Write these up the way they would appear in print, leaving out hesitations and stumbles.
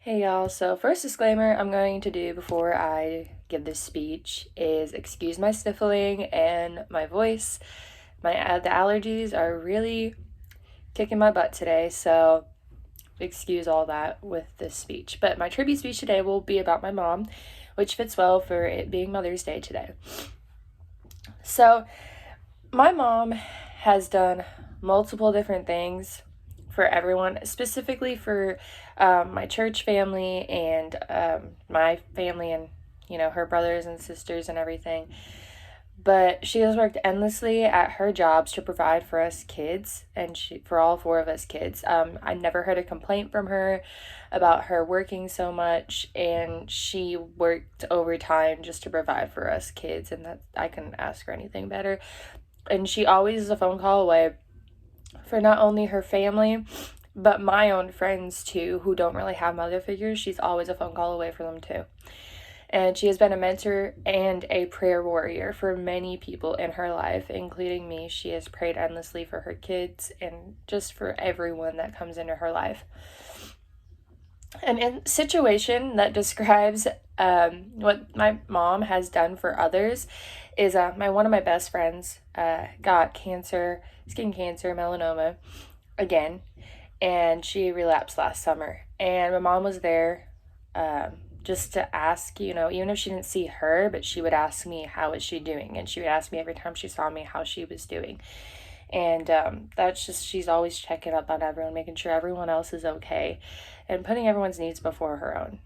Hey y'all, so first disclaimer I'm going to do before I give this speech is excuse my sniffling and my voice. The allergies are really kicking my butt today, so excuse all that with this speech. But my tribute speech today will be about my mom, which fits well for it being Mother's Day today. So, my mom has done multiple different things for everyone, specifically for my church family and my family and, her brothers and sisters and everything. But she has worked endlessly at her jobs to provide for us kids and for all four of us kids. I never heard a complaint from her about her working so much, and she worked overtime just to provide for us kids, and that I couldn't ask her anything better. And she always is a phone call away for not only her family, but my own friends too, who don't really have mother figures. She's always a phone call away for them too. And she has been a mentor and a prayer warrior for many people in her life, including me. She has prayed endlessly for her kids and just for everyone that comes into her life. An situation that describes what my mom has done for others is one of my best friends got cancer, skin cancer, melanoma, again, and she relapsed last summer. And my mom was there just to ask, even if she didn't see her, but she would ask me, how is she doing? And she would ask me every time she saw me how she was doing. And that's just, she's always checking up on everyone, making sure everyone else is okay, and putting everyone's needs before her own.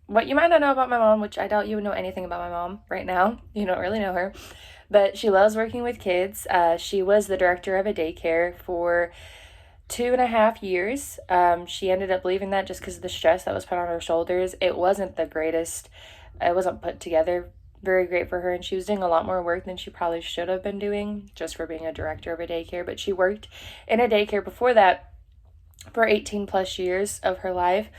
What you might not know about my mom, which I doubt you would know anything about my mom right now, you don't really know her, but she loves working with kids. She was the director of a daycare for 2.5 years. She ended up leaving that just because of the stress that was put on her shoulders. It wasn't the greatest, it wasn't put together very great for her, and she was doing a lot more work than she probably should have been doing just for being a director of a daycare. But she worked in a daycare before that for 18 plus years of her life,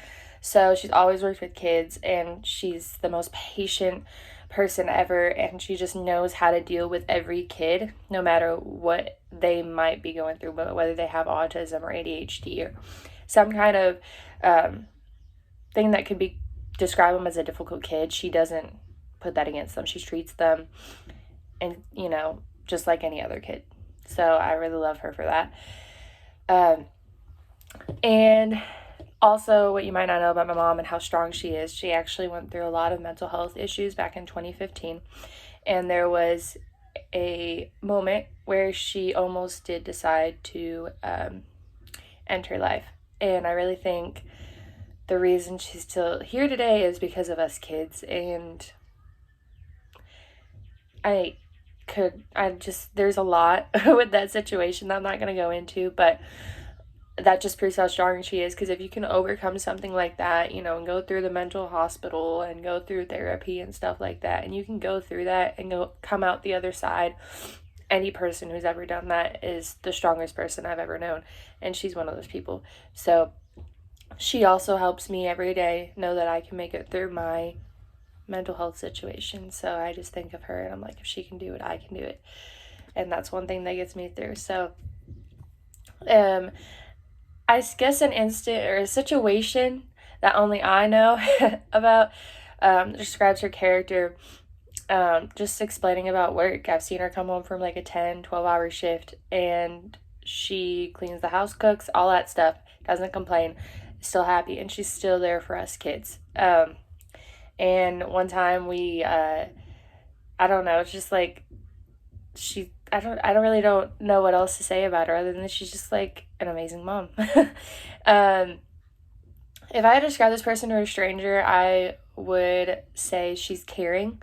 so she's always worked with kids, and she's the most patient person ever, and she just knows how to deal with every kid no matter what they might be going through, but whether they have autism or ADHD or some kind of thing that could be describe them as a difficult kid. She doesn't put that against them. She treats them and just like any other kid. So I really love her for that. And also, what you might not know about my mom and how strong she is, she actually went through a lot of mental health issues back in 2015, and there was a moment where she almost did decide to end her life. And I really think the reason she's still here today is because of us kids. And there's a lot with that situation that I'm not going to go into, but that just proves how strong she is. Because if you can overcome something like that, and go through the mental hospital and go through therapy and stuff like that, and you can go through that and come out the other side, any person who's ever done that is the strongest person I've ever known, and she's one of those people. So she also helps me every day know that I can make it through my mental health situation. So I just think of her and I'm like, if she can do it, I can do it. And that's one thing that gets me through. So I guess an instant or a situation that only I know about describes her character. Just explaining about work. I've seen her come home from like a 10-12 hour shift, and she cleans the house, cooks, all that stuff, doesn't complain, still happy, and she's still there for us kids. And one time we I don't know, it's just like I don't know what else to say about her other than she's just like an amazing mom. If I had to describe this person to a stranger, I would say she's caring,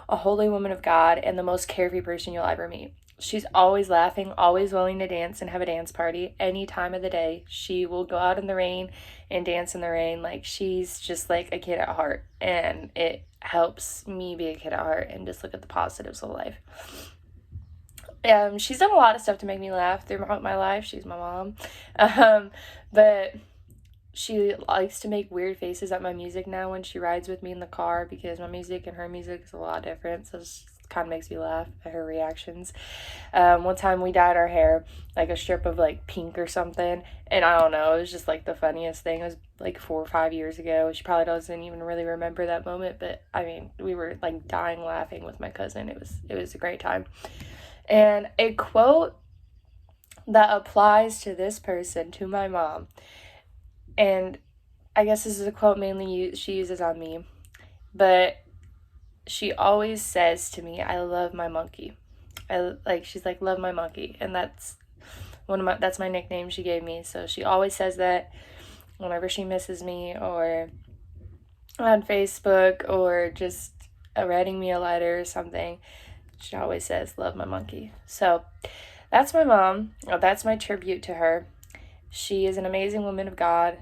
a holy woman of God, and the most carefree person you'll ever meet. She's always laughing, always willing to dance and have a dance party any time of the day. She will go out in the rain and dance in the rain. Like, she's just like a kid at heart, and it helps me be a kid at heart and just look at the positives of life. She's done a lot of stuff to make me laugh throughout my life. She's my mom. But she likes to make weird faces at my music now when she rides with me in the car, because my music and her music is a lot different. So it's kind of makes me laugh at her reactions. One time we dyed our hair like a strip of like pink or something, and I don't know, it was just like the funniest thing. It was like 4 or 5 years ago. She probably doesn't even really remember that moment, but I mean, we were like dying laughing with my cousin. It was a great time. And a quote that applies to this person, to my mom, and I guess this is a quote mainly she uses on me, but she always says to me, "I love my monkey." She's like, "Love my monkey," and that's my nickname she gave me. So she always says that whenever she misses me, or on Facebook, or just writing me a letter or something. She always says, "Love my monkey." So that's my mom. That's my tribute to her. She is an amazing woman of God.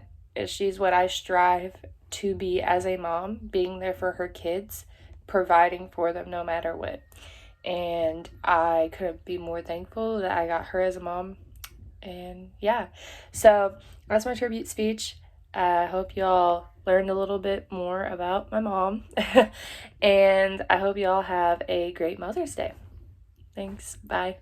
She's what I strive to be as a mom, being there for her kids, providing for them no matter what. And I couldn't be more thankful that I got her as a mom. And yeah, so that's my tribute speech. I hope y'all learned a little bit more about my mom. And I hope y'all have a great Mother's Day. Thanks. Bye.